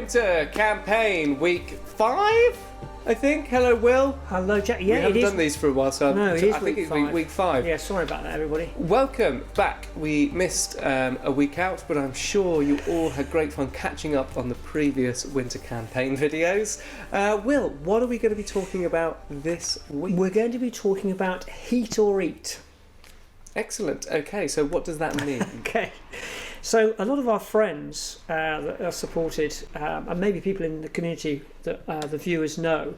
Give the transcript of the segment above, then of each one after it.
Winter campaign week 5, I think. Hello, Will. Hello, Jack. We haven't done these for a while, so No, I think it's week 5. Yeah, sorry about that, everybody. Welcome back. We missed a week out, but I'm sure you all had great fun catching up on the previous winter campaign videos. Will, what are we going to be talking about this week? We're going to be talking about heat or eat. Excellent. Okay, so what does that mean? Okay. So a lot of our friends that are supported, and maybe people in the community that the viewers know,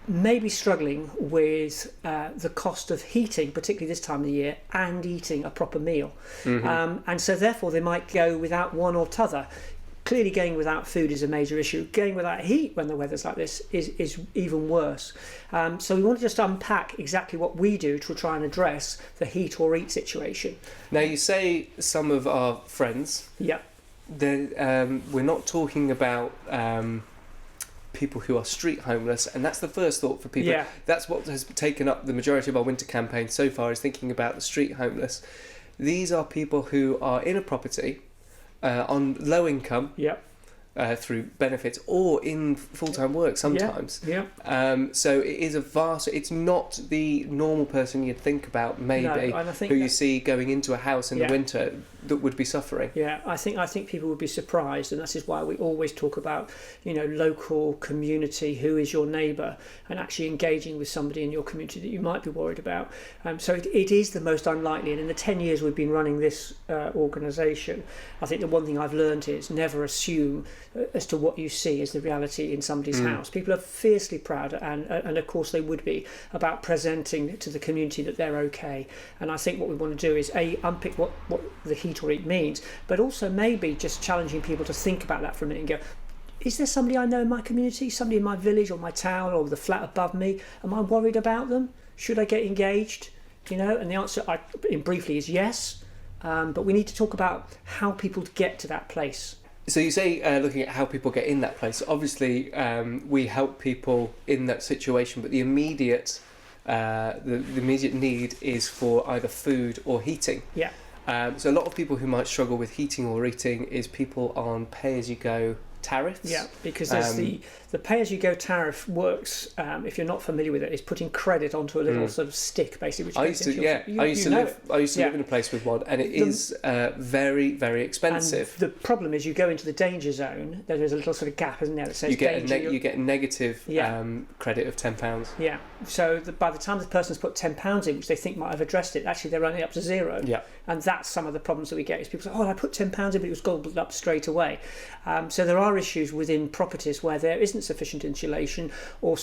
may be struggling with the cost of heating, particularly this time of the year, and eating a proper meal. Mm-hmm. And so therefore they might go without one or t'other. Clearly going without food is a major issue. Going without heat when the weather's like this is even worse. So we want to just unpack exactly what we do to try and address the heat or eat situation. Now you say some of our friends. Yeah. We're not talking about people who are street homeless, and that's the first thought for people. Yeah. That's what has taken up the majority of our winter campaign so far, is thinking about the street homeless. These are people who are in a property on low income, through benefits, or in full-time work sometimes. So it is it's not the normal person you'd think about, maybe, who you see going into a house in the winter that would be suffering. I think people would be surprised, and that is why we always talk about, local community, who is your neighbour, and actually engaging with somebody in your community that you might be worried about. So it is the most unlikely, and in the 10 years we've been running this organisation, I think the one thing I've learned is never assume as to what you see as the reality in somebody's house. People are fiercely proud, and of course they would be, about presenting to the community that they're okay. And I think what we want to do is unpick what the heat or eat means, but also maybe just challenging people to think about that for a minute and go, is there somebody I know in my community, somebody in my village or my town or the flat above me? Am I worried about them? Should I get engaged? And the answer briefly is yes, but we need to talk about how people get to that place. So you say looking at how people get in that place. Obviously, we help people in that situation, but the immediate need is for either food or heating. So a lot of people who might struggle with heating or eating is people on pay-as-you-go tariffs. Because there's the pay-as-you-go tariff works, if you're not familiar with it, is putting credit onto a little sort of stick, basically. Which I used to live in a place with one, and it is very, very expensive. And the problem is you go into the danger zone. There's a little sort of gap, isn't there, that says you get a negative credit of £10. So by the time the person's put £10 in, which they think might have addressed it, actually they're running up to zero. And that's some of the problems that we get, is people say, I put £10 in, but it was gobbled up straight away. So there are issues within properties where there isn't sufficient insulation or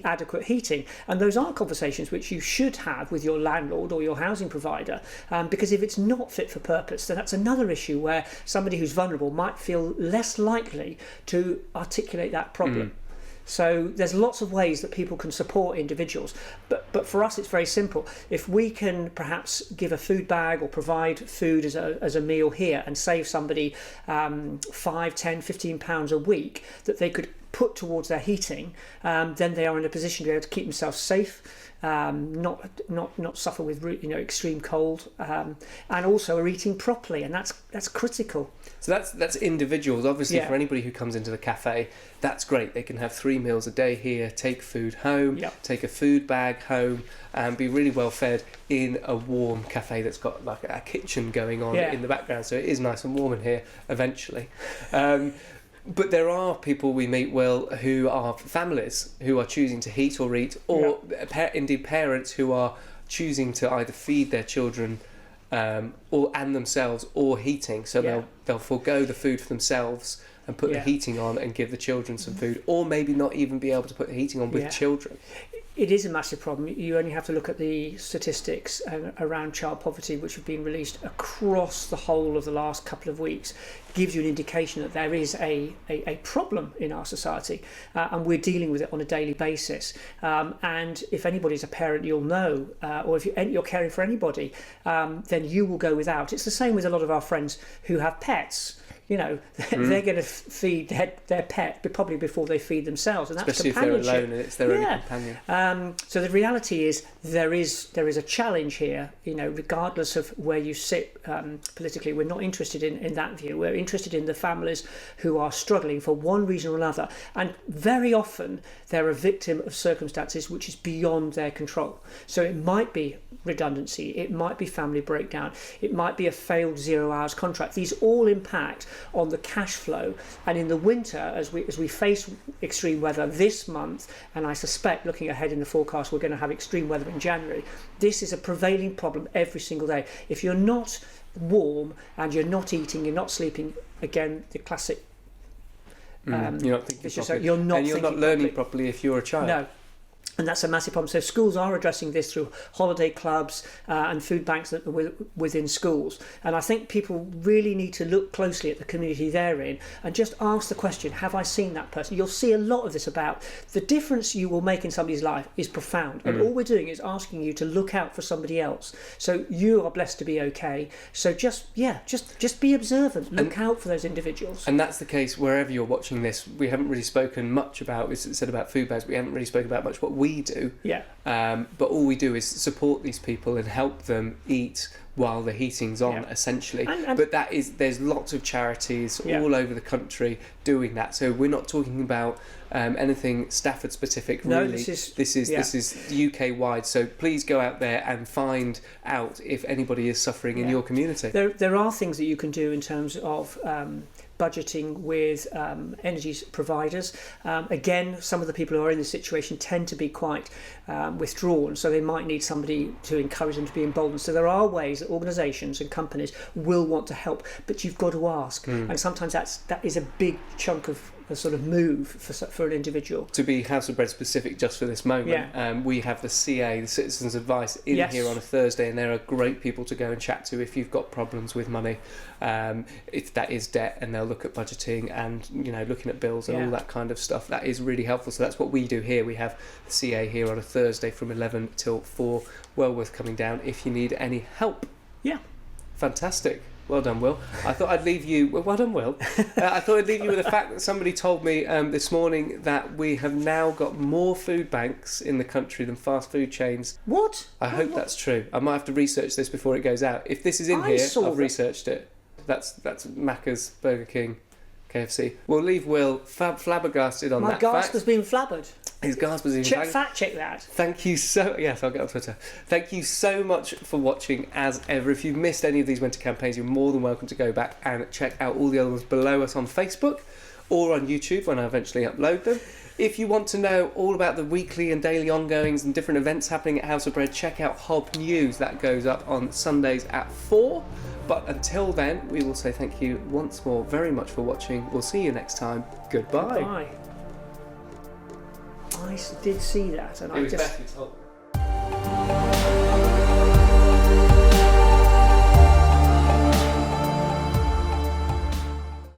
adequate heating, and those are conversations which you should have with your landlord or your housing provider, because if it's not fit for purpose, then that's another issue where somebody who's vulnerable might feel less likely to articulate that problem. So there's lots of ways that people can support individuals, but for us it's very simple. If we can perhaps give a food bag or provide food as a meal here and save somebody £5, £10, £15 a week that they could put towards their heating, then they are in a position to be able to keep themselves safe, not suffer with extreme cold, and also are eating properly, and that's critical. So that's individuals. Obviously, for anybody who comes into the cafe, that's great. They can have 3 meals a day here, take food home, take a food bag home, and be really well fed in a warm cafe that's got like a kitchen going on in the background. So it is nice and warm in here eventually. But there are people we meet, Will, who are families who are choosing to heat or eat, or indeed parents who are choosing to either feed their children and themselves, or heating. So they'll forego the food for themselves and put the heating on and give the children some food, or maybe not even be able to put the heating on with children. It is a massive problem. You only have to look at the statistics around child poverty, which have been released across the whole of the last couple of weeks. It gives you an indication that there is a problem in our society, and we're dealing with it on a daily basis. And if anybody's a parent, you'll know, or if you're caring for anybody, then you will go without. It's the same with a lot of our friends who have pets. they're going to feed their pet probably before they feed themselves, and that's especially if they're alone and it's their only companion. So the reality is there is a challenge here. Regardless of where you sit politically, we're not interested in that view. We're interested in the families who are struggling for one reason or another, and very often they're a victim of circumstances which is beyond their control. So it might be redundancy, it might be family breakdown, it might be a failed 0 hours contract. These all impact on the cash flow, and in the winter, as we face extreme weather this month, and I suspect looking ahead in the forecast we're going to have extreme weather in January, this is a prevailing problem every single day. If you're not warm and you're not eating, you're not sleeping, again the classic you're not thinking properly. You're not learning properly if you're a child. No. And that's a massive problem. So schools are addressing this through holiday clubs and food banks that are within schools. And I think people really need to look closely at the community they're in and just ask the question, have I seen that person? You'll see a lot of this about the difference you will make in somebody's life is profound. And all we're doing is asking you to look out for somebody else. So you are blessed to be okay. So just be observant. Look out for those individuals. And that's the case wherever you're watching this. We haven't really spoken much about, we said about food bags, we haven't really spoken about much what we do, but all we do is support these people and help them eat while the heating's on, essentially. But there's lots of charities all over the country doing that. So we're not talking about anything Stafford specific. No, really, this is UK wide. So please go out there and find out if anybody is suffering in your community. There are things that you can do in terms of budgeting with energy providers. Again, some of the people who are in this situation tend to be quite withdrawn, so they might need somebody to encourage them to be emboldened. So there are ways that organisations and companies will want to help, but you've got to ask. And sometimes that is a big chunk of a sort of move for an individual. To be House of Bread specific just for this moment, we have the CA, the Citizens Advice, in here on a Thursday, and there are great people to go and chat to if you've got problems with money, if that is debt, and they'll look at budgeting and looking at bills and all that kind of stuff. That is really helpful. So that's what we do here. We have the CA here on a Thursday from 11 till 4. Well worth coming down if you need any help. Fantastic. Well done, Will. I thought I'd leave you... Well done, Will. I thought I'd leave you with the fact that somebody told me this morning that we have now got more food banks in the country than fast food chains. What? I hope that's true. I might have to research this before it goes out. If this is in here, I've researched it. That's Macca's, Burger King, KFC. We'll leave Will flabbergasted on that fact. My gasp has been flabbered. His gasp was in fact check that. Thank you yes, I'll get on Twitter. Thank you so much for watching as ever. If you've missed any of these winter campaigns, you're more than welcome to go back and check out all the other ones below us on Facebook or on YouTube when I eventually upload them. If you want to know all about the weekly and daily ongoings and different events happening at House of Bread, check out Hob News. That goes up on Sundays at 4. But until then, we will say thank you once more very much for watching. We'll see you next time. Goodbye. Goodbye. I did see that, and it was better told.